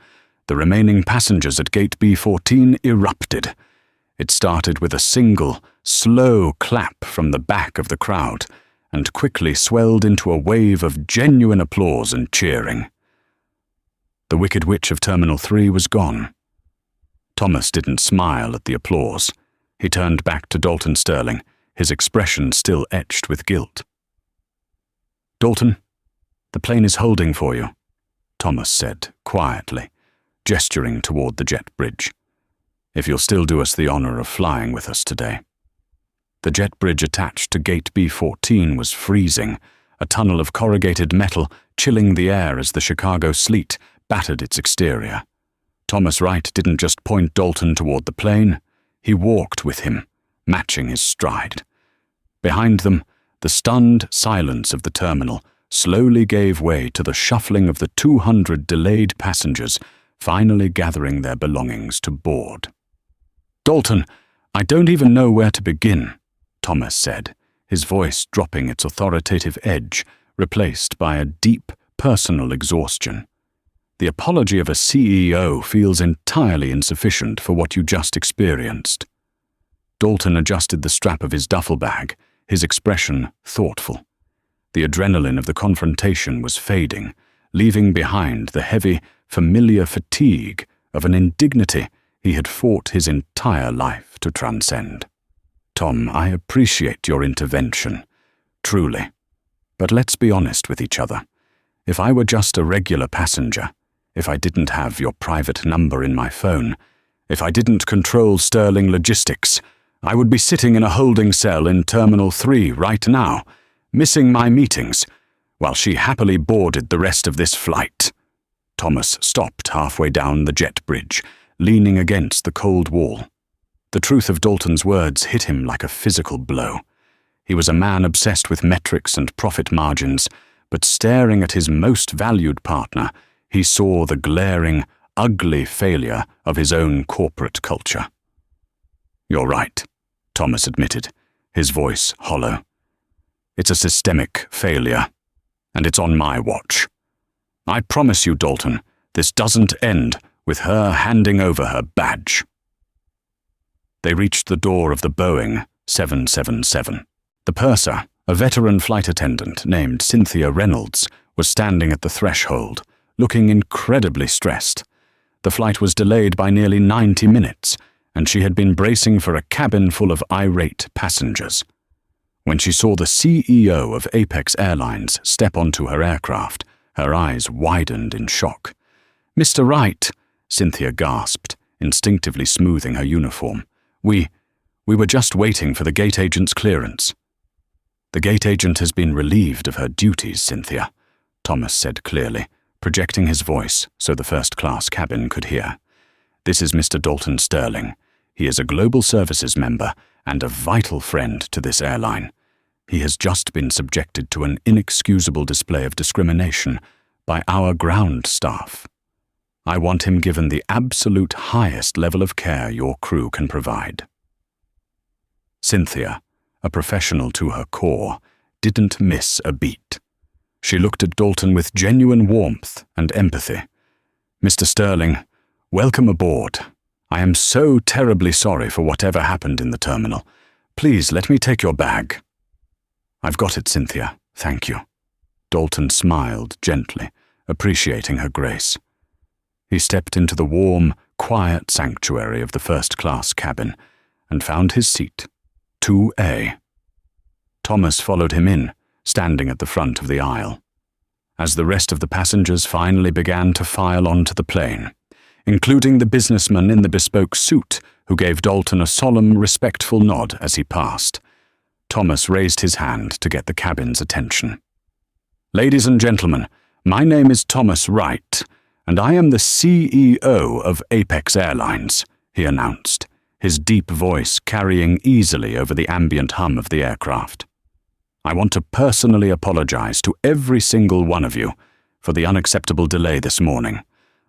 the remaining passengers at gate B14 erupted. It started with a single, slow clap from the back of the crowd, and quickly swelled into a wave of genuine applause and cheering. The Wicked Witch of Terminal 3 was gone. Thomas didn't smile at the applause. He turned back to Dalton Sterling, his expression still etched with guilt. "Dalton, the plane is holding for you," Thomas said quietly, gesturing toward the jet bridge. "If you'll still do us the honor of flying with us today." The jet bridge attached to Gate B14 was freezing, a tunnel of corrugated metal chilling the air as the Chicago sleet battered its exterior. Thomas Wright didn't just point Dalton toward the plane, he walked with him, matching his stride. Behind them, the stunned silence of the terminal slowly gave way to the shuffling of the 200 delayed passengers finally gathering their belongings to board. "Dalton, I don't even know where to begin," Thomas said, his voice dropping its authoritative edge, replaced by a deep, personal exhaustion. "The apology of a CEO feels entirely insufficient for what you just experienced." Dalton adjusted the strap of his duffel bag, his expression thoughtful. The adrenaline of the confrontation was fading, leaving behind the heavy, familiar fatigue of an indignity he had fought his entire life to transcend. "Tom, I appreciate your intervention, truly. But let's be honest with each other. If I were just a regular passenger, if I didn't have your private number in my phone, if I didn't control Sterling Logistics, I would be sitting in a holding cell in Terminal 3 right now, missing my meetings, while she happily boarded the rest of this flight." Thomas stopped halfway down the jet bridge, leaning against the cold wall. The truth of Dalton's words hit him like a physical blow. He was a man obsessed with metrics and profit margins, but staring at his most valued partner, he saw the glaring, ugly failure of his own corporate culture. "You're right," Thomas admitted, his voice hollow. "It's a systemic failure, and it's on my watch. I promise you, Dalton, this doesn't end with her handing over her badge." They reached the door of the Boeing 777. The purser, a veteran flight attendant named Cynthia Reynolds, was standing at the threshold, looking incredibly stressed. The flight was delayed by nearly 90 minutes, and she had been bracing for a cabin full of irate passengers. When she saw the CEO of Apex Airlines step onto her aircraft, her eyes widened in shock. "Mr. Wright," Cynthia gasped, instinctively smoothing her uniform. We were just waiting for the gate agent's clearance." "The gate agent has been relieved of her duties, Cynthia," Thomas said clearly, projecting his voice so the first-class cabin could hear. "This is Mr. Dalton Sterling. He is a Global Services member and a vital friend to this airline. He has just been subjected to an inexcusable display of discrimination by our ground staff. I want him given the absolute highest level of care your crew can provide." Cynthia, a professional to her core, didn't miss a beat. She looked at Dalton with genuine warmth and empathy. "Mr. Sterling, welcome aboard. I am so terribly sorry for whatever happened in the terminal. Please let me take your bag." "I've got it, Cynthia. Thank you." Dalton smiled gently, appreciating her grace. He stepped into the warm, quiet sanctuary of the first-class cabin and found his seat, 2A. Thomas followed him in, standing at the front of the aisle. As the rest of the passengers finally began to file onto the plane, including the businessman in the bespoke suit who gave Dalton a solemn, respectful nod as he passed, Thomas raised his hand to get the cabin's attention. "Ladies and gentlemen, my name is Thomas Wright, and I am the CEO of Apex Airlines," he announced, his deep voice carrying easily over the ambient hum of the aircraft. "I want to personally apologize to every single one of you for the unacceptable delay this morning.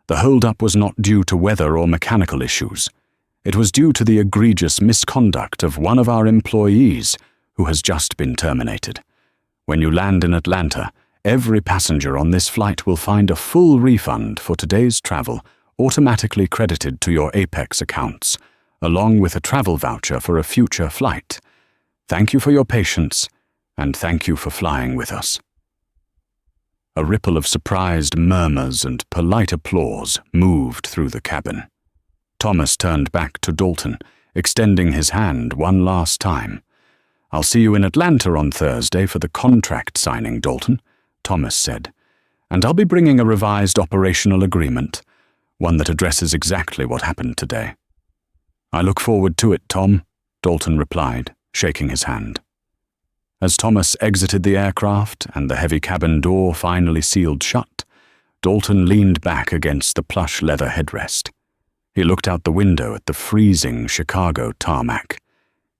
The hold-up was not due to weather or mechanical issues. It was due to the egregious misconduct of one of our employees who has just been terminated. When you land in Atlanta, every passenger on this flight will find a full refund for today's travel automatically credited to your Apex accounts, along with a travel voucher for a future flight. Thank you for your patience, and thank you for flying with us." A ripple of surprised murmurs and polite applause moved through the cabin. Thomas turned back to Dalton, extending his hand one last time. "I'll see you in Atlanta on Thursday for the contract signing, Dalton," Thomas said. "And I'll be bringing a revised operational agreement, one that addresses exactly what happened today." "I look forward to it, Tom," Dalton replied, shaking his hand. As Thomas exited the aircraft and the heavy cabin door finally sealed shut, Dalton leaned back against the plush leather headrest. He looked out the window at the freezing Chicago tarmac.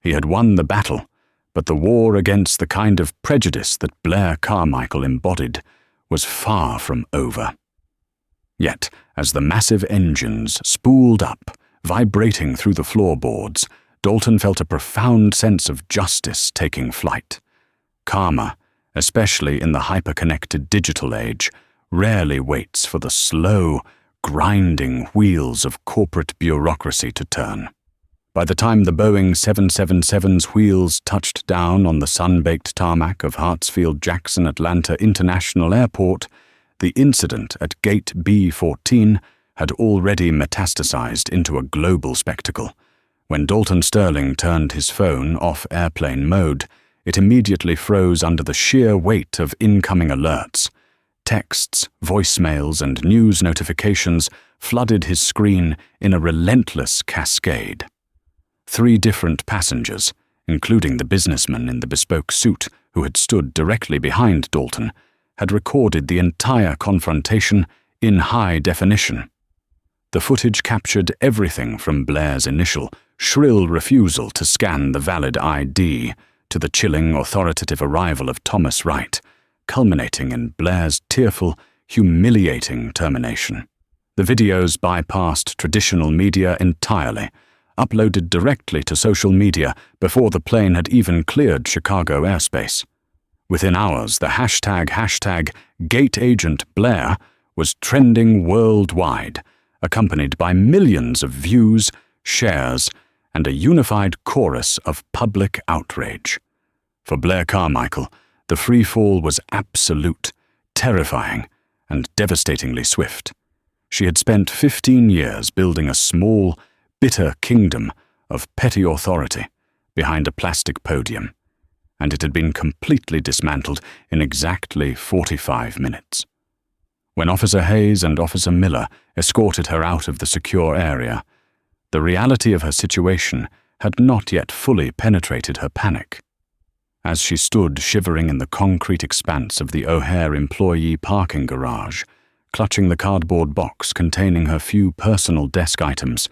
He had won the battle, but the war against the kind of prejudice that Blair Carmichael embodied was far from over. Yet, as the massive engines spooled up, vibrating through the floorboards, Dalton felt a profound sense of justice taking flight. Karma, especially in the hyper-connected digital age, rarely waits for the slow, grinding wheels of corporate bureaucracy to turn. By the time the Boeing 777's wheels touched down on the sun-baked tarmac of Hartsfield-Jackson Atlanta International Airport, the incident at Gate B-14 had already metastasized into a global spectacle. When Dalton Sterling turned his phone off airplane mode, it immediately froze under the sheer weight of incoming alerts. Texts, voicemails, and news notifications flooded his screen in a relentless cascade. 3 different passengers, including the businessman in the bespoke suit who had stood directly behind Dalton, had recorded the entire confrontation in high definition. The footage captured everything from Blair's initial, shrill refusal to scan the valid ID to the chilling, authoritative arrival of Thomas Wright, culminating in Blair's tearful, humiliating termination. The videos bypassed traditional media entirely, uploaded directly to social media before the plane had even cleared Chicago airspace. Within hours, the hashtag #GateAgentBlair was trending worldwide, accompanied by millions of views, shares, and a unified chorus of public outrage. For Blair Carmichael, the free fall was absolute, terrifying, and devastatingly swift. She had spent 15 years building a small, bitter kingdom of petty authority behind a plastic podium, and it had been completely dismantled in exactly 45 minutes. When Officer Hayes and Officer Miller escorted her out of the secure area, the reality of her situation had not yet fully penetrated her panic. As she stood shivering in the concrete expanse of the O'Hare employee parking garage, clutching the cardboard box containing her few personal desk items,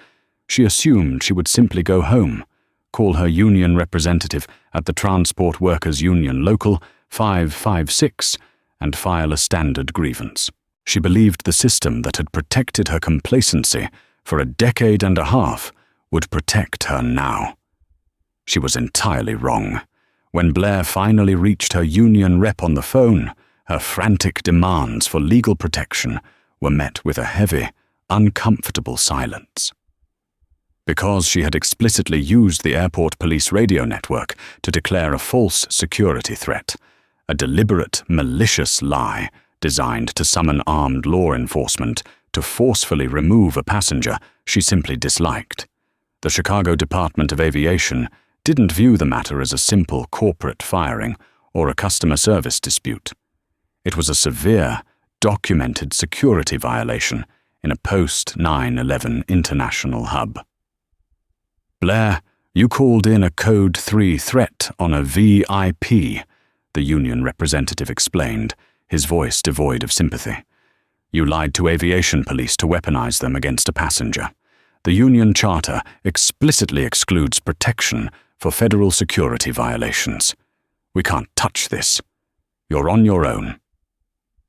she assumed she would simply go home, call her union representative at the Transport Workers Union Local 556, and file a standard grievance. She believed the system that had protected her complacency for a decade and a half would protect her now. She was entirely wrong. When Blair finally reached her union rep on the phone, her frantic demands for legal protection were met with a heavy, uncomfortable silence. Because she had explicitly used the airport police radio network to declare a false security threat, a deliberate, malicious lie designed to summon armed law enforcement to forcefully remove a passenger she simply disliked. The Chicago Department of Aviation didn't view the matter as a simple corporate firing or a customer service dispute. It was a severe, documented security violation in a post-9/11 international hub. "Blair, you called in a Code 3 threat on a VIP," the union representative explained, his voice devoid of sympathy. "You lied to aviation police to weaponize them against a passenger. The union charter explicitly excludes protection for federal security violations. We can't touch this. You're on your own."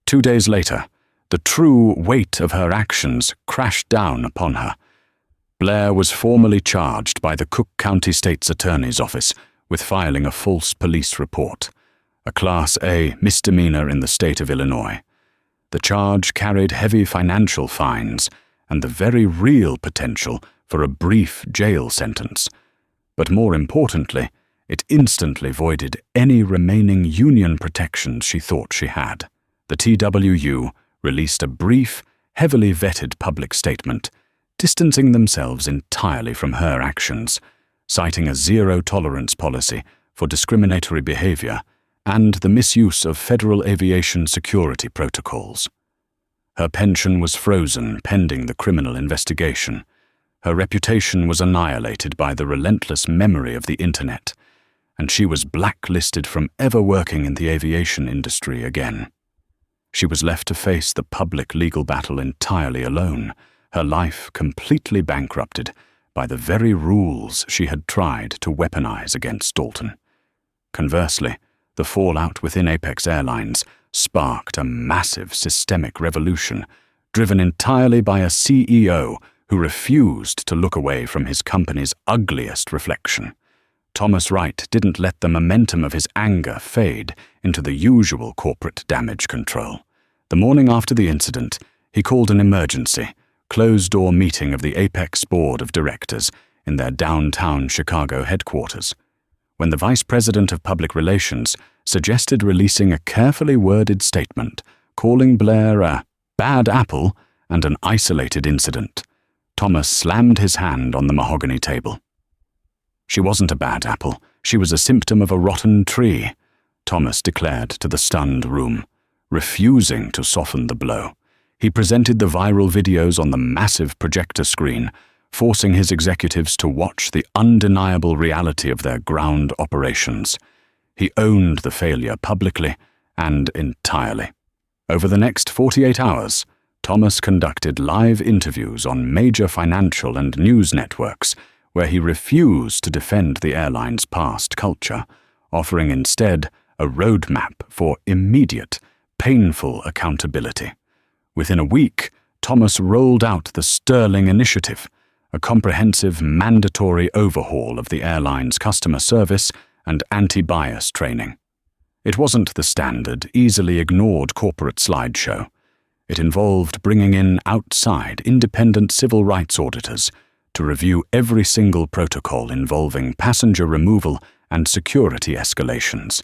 2 days later, the true weight of her actions crashed down upon her. Blair was formally charged by the Cook County State's Attorney's Office with filing a false police report, a Class A misdemeanor in the state of Illinois. The charge carried heavy financial fines and the very real potential for a brief jail sentence. But more importantly, it instantly voided any remaining union protections she thought she had. The The TWU released a brief, heavily vetted public statement, distancing themselves entirely from her actions, citing a zero-tolerance policy for discriminatory behavior and the misuse of federal aviation security protocols. Her pension was frozen pending the criminal investigation. Her reputation was annihilated by the relentless memory of the Internet, and she was blacklisted from ever working in the aviation industry again. She was left to face the public legal battle entirely alone, her life completely bankrupted by the very rules she had tried to weaponize against Dalton. Conversely, the fallout within Apex Airlines sparked a massive systemic revolution, driven entirely by a CEO who refused to look away from his company's ugliest reflection. Thomas Wright didn't let the momentum of his anger fade into the usual corporate damage control. The morning after the incident, he called an emergency, closed-door meeting of the Apex Board of Directors in their downtown Chicago headquarters. When the Vice President of Public Relations suggested releasing a carefully worded statement calling Blair a bad apple and an isolated incident, Thomas slammed his hand on the mahogany table. "She wasn't a bad apple. She was a symptom of a rotten tree," Thomas declared to the stunned room, refusing to soften the blow. He presented the viral videos on the massive projector screen, forcing his executives to watch the undeniable reality of their ground operations. He owned the failure publicly and entirely. Over the next 48 hours, Thomas conducted live interviews on major financial and news networks, where he refused to defend the airline's past culture, offering instead a roadmap for immediate, painful accountability. Within a week, Thomas rolled out the Sterling Initiative, a comprehensive mandatory overhaul of the airline's customer service and anti-bias training. It wasn't the standard, easily ignored corporate slideshow. It involved bringing in outside, independent civil rights auditors to review every single protocol involving passenger removal and security escalations.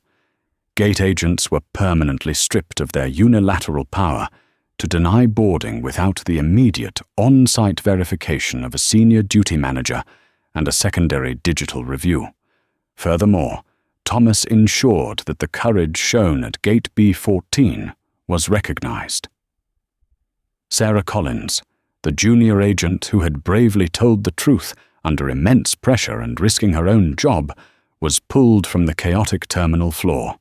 Gate agents were permanently stripped of their unilateral power to deny boarding without the immediate on-site verification of a senior duty manager and a secondary digital review. Furthermore, Thomas ensured that the courage shown at Gate B14 was recognized. Sarah Collins, the junior agent who had bravely told the truth under immense pressure and risking her own job, was pulled from the chaotic terminal floor.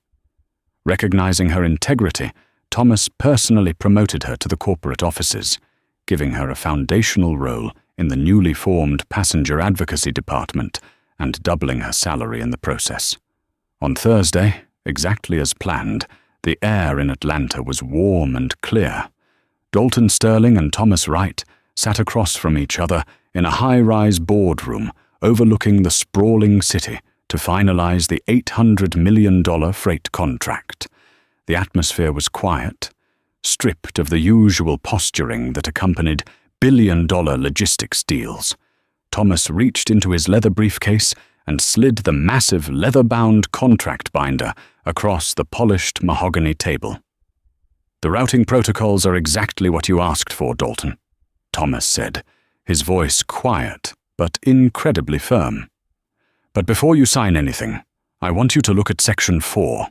Recognizing her integrity, Thomas personally promoted her to the corporate offices, giving her a foundational role in the newly formed Passenger Advocacy Department and doubling her salary in the process. On Thursday, exactly as planned, the air in Atlanta was warm and clear. Dalton Sterling and Thomas Wright sat across from each other in a high-rise boardroom overlooking the sprawling city to finalize the $800 million freight contract. The atmosphere was quiet, stripped of the usual posturing that accompanied billion-dollar logistics deals. Thomas reached into his leather briefcase and slid the massive leather-bound contract binder across the polished mahogany table. "The routing protocols are exactly what you asked for, Dalton," Thomas said, his voice quiet but incredibly firm. "But before you sign anything, I want you to look at Section 4.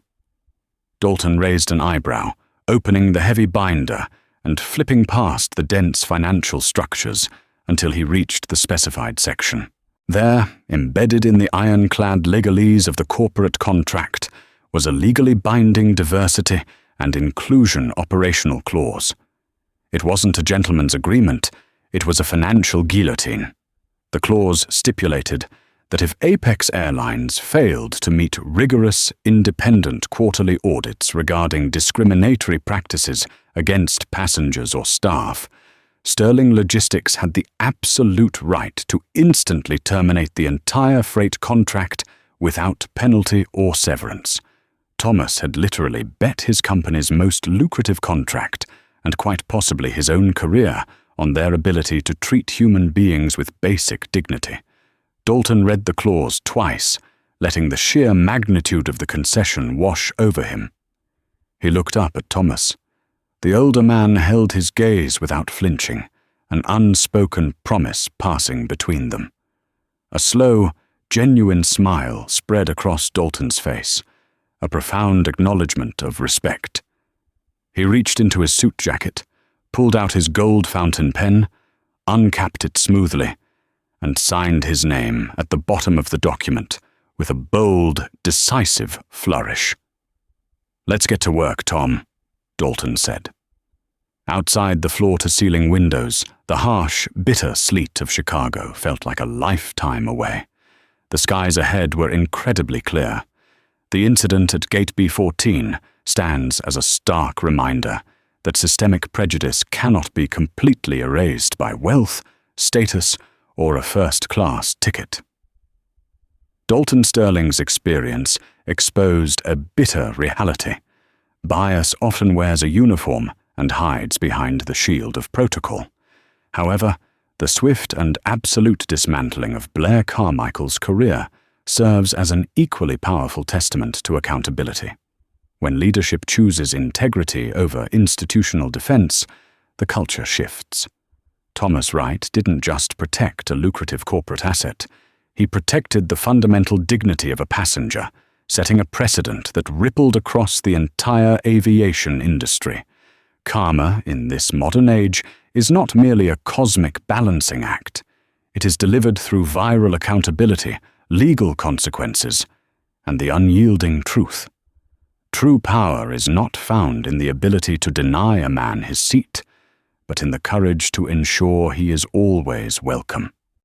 Dalton raised an eyebrow, opening the heavy binder and flipping past the dense financial structures until he reached the specified section. There, embedded in the ironclad legalese of the corporate contract, was a legally binding diversity and inclusion operational clause. It wasn't a gentleman's agreement, it was a financial guillotine. The clause stipulated that if Apex Airlines failed to meet rigorous, independent quarterly audits regarding discriminatory practices against passengers or staff, Sterling Logistics had the absolute right to instantly terminate the entire freight contract without penalty or severance. Thomas had literally bet his company's most lucrative contract, and quite possibly his own career, on their ability to treat human beings with basic dignity. Dalton read the clause twice, letting the sheer magnitude of the concession wash over him. He looked up at Thomas, The older man held his gaze without flinching, an unspoken promise passing between them. A slow, genuine smile spread across Dalton's face, a profound acknowledgement of respect. He reached into his suit jacket, pulled out his gold fountain pen, uncapped it smoothly, and signed his name at the bottom of the document with a bold, decisive flourish. "Let's get to work, Tom," Dalton said. Outside the floor-to-ceiling windows, the harsh, bitter sleet of Chicago felt like a lifetime away. The skies ahead were incredibly clear. The incident at Gate B14 stands as a stark reminder that systemic prejudice cannot be completely erased by wealth, status, or a first-class ticket. Dalton Sterling's experience exposed a bitter reality. Bias often wears a uniform and hides behind the shield of protocol. However, the swift and absolute dismantling of Blair Carmichael's career serves as an equally powerful testament to accountability. When leadership chooses integrity over institutional defense, the culture shifts. Thomas Wright didn't just protect a lucrative corporate asset, he protected the fundamental dignity of a passenger, setting a precedent that rippled across the entire aviation industry. Karma, in this modern age, is not merely a cosmic balancing act. It is delivered through viral accountability, legal consequences, and the unyielding truth. True power is not found in the ability to deny a man his seat, but in the courage to ensure he is always welcome.